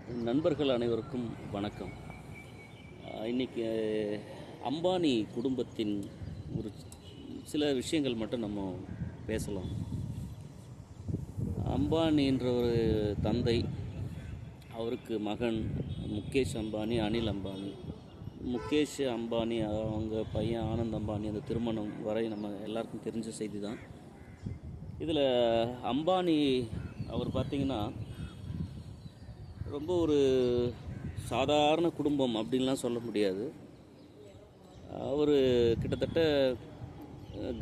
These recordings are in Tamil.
நண்பர்கள் அனைவருக்கும் வணக்கம். இன்றைக்கி அம்பானி குடும்பத்தின் ஒரு சில விஷயங்கள் மட்டும் நம்ம பேசலாம். அம்பானின்ற ஒரு தந்தை, அவருக்கு மகன் முகேஷ் அம்பானி, அனில் அம்பானி. முகேஷ் அம்பானி அவங்க பையன் ஆனந்த் அம்பானி, அந்த திருமணம் வரை நம்ம எல்லாருக்கும் தெரிஞ்ச செய்தி தான். இதில் அம்பானி அவர் பார்த்திங்கன்னா ரொம்ப ஒரு சாதாரண குடும்பம் அப்படின்லாம் சொல்ல முடியாது. அவர் கிட்டத்தட்ட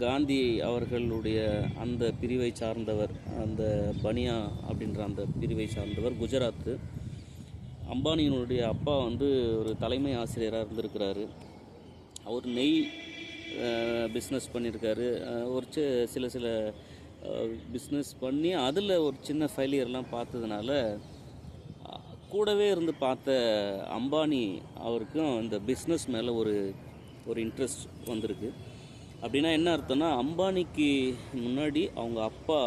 காந்தி அவர்களுடைய அந்த பிரிவை சார்ந்தவர், அந்த பனியா அப்படின்ற அந்த பிரிவை சார்ந்தவர். குஜராத்து. அம்பானியினுடைய அப்பா ஒரு தலைமை ஆசிரியராக இருந்திருக்கிறாரு. அவர் நெய் பிஸ்னஸ் பண்ணியிருக்காரு. ஒரு சில பிஸ்னஸ் பண்ணி அதில் ஒரு சின்ன ஃபெயிலியர்லாம் பார்த்ததுனால கூடவே இருந்து பார்த்த அம்பானி அவருக்கும் இந்த பிஸ்னஸ் மேலே ஒரு இன்ட்ரெஸ்ட் வந்திருக்கு. அப்படின்னா என்ன அர்த்தம்னா, அம்பானிக்கு முன்னாடி அவங்க அப்பா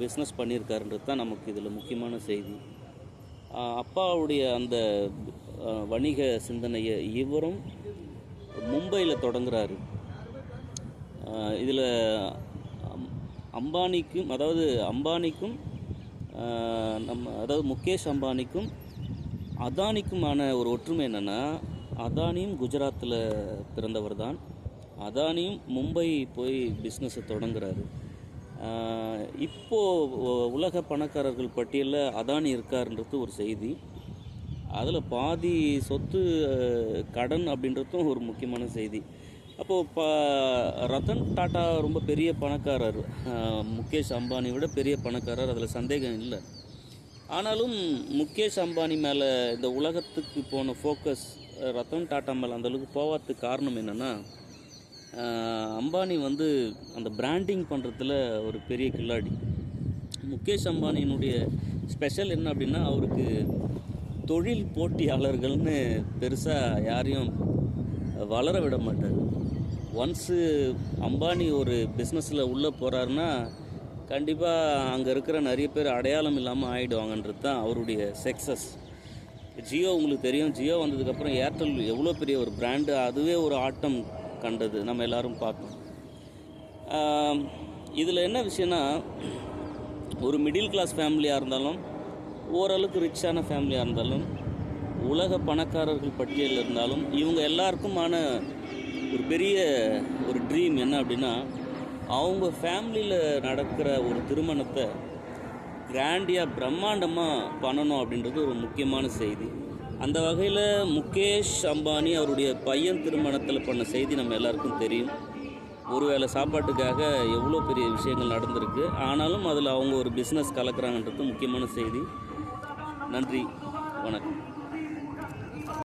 பிஸ்னஸ் பண்ணியிருக்காருன்றது தான் நமக்கு இதில் முக்கியமான செய்தி. அப்பாவுடைய அந்த வணிக சிந்தனையை இவரும் மும்பையில் தொடங்குறாரு. இதில் அம்பானிக்கும் முகேஷ் அம்பானிக்கும் அதானிக்குமான ஒரு ஒற்றுமை என்னென்னா, அதானியும் குஜராத்தில் பிறந்தவர் தான். அதானியும் மும்பை போய் பிஸ்னஸை தொடங்குறாரு. இப்போது உலக பணக்காரர்கள் பட்டியலில் அதானி இருக்காருன்றது ஒரு செய்தி. அதில் பாதி சொத்து கடன் அப்படின்றதும் ஒரு முக்கியமான செய்தி. அப்போது ரத்தன் டாட்டா ரொம்ப பெரிய பணக்காரர், முகேஷ் அம்பானி விட பெரிய பணக்காரர், அதில் சந்தேகம் இல்லை. ஆனாலும் முகேஷ் அம்பானி மேலே இந்த உலகத்துக்கு போன ஃபோக்கஸ் ரத்தன் டாட்டா மேலே அந்தளவுக்கு போகாததுக்கு காரணம் என்னென்னா, அம்பானி அந்த பிராண்டிங் பண்ணுறதுல ஒரு பெரிய கில்லாடி. முகேஷ் அம்பானியினுடைய ஸ்பெஷல் என்ன அப்படின்னா, அவருக்கு தொழில் போட்டியாளர்கள்னு பெருசாக யாரையும் வளர விட மாட்டார். ஒன்ஸு அம்பானி ஒரு பிஸ்னஸில் உள்ளே போகிறாருன்னா கண்டிப்பாக அங்கே இருக்கிற நிறைய பேர் அடையாளம் இல்லாமல் ஆகிடுவாங்கன்றது தான் அவருடைய சக்ஸஸ். ஜியோ உங்களுக்கு தெரியும். ஜியோ வந்ததுக்கப்புறம் ஏர்டெல் எவ்வளோ பெரிய ஒரு பிராண்டு, அதுவே ஒரு ஆட்டம் கண்டது, நம்ம எல்லோரும் பார்த்தோம். இதில் என்ன விஷயம்னா, ஒரு மிடில் கிளாஸ் ஃபேமிலியாக இருந்தாலும், ஓரளவுக்கு ரிச்சான ஃபேமிலியாக இருந்தாலும், உலக பணக்காரர்கள் பட்டியலில் இருந்தாலும், இவங்க எல்லாருக்குமான ஒரு பெரிய ஒரு ட்ரீம் என்ன அப்படின்னா, அவங்க ஃபேமிலியில் நடக்கிற ஒரு திருமணத்தை கிராண்டியாக பிரம்மாண்டமாக பண்ணணும் அப்படின்றது ஒரு முக்கியமான செய்தி. அந்த வகையில் முகேஷ் அம்பானி அவருடைய பையன் திருமணத்தில் பண்ண செய்தி நம்ம எல்லாருக்கும் தெரியும். ஒருவேளை சாப்பாட்டுக்காக எவ்வளோ பெரிய விஷயங்கள் நடந்திருக்கு. ஆனாலும் அதில் அவங்க ஒரு பிஸ்னஸ் கலக்கிறாங்கன்றது முக்கியமான செய்தி. நன்றி, வணக்கம்.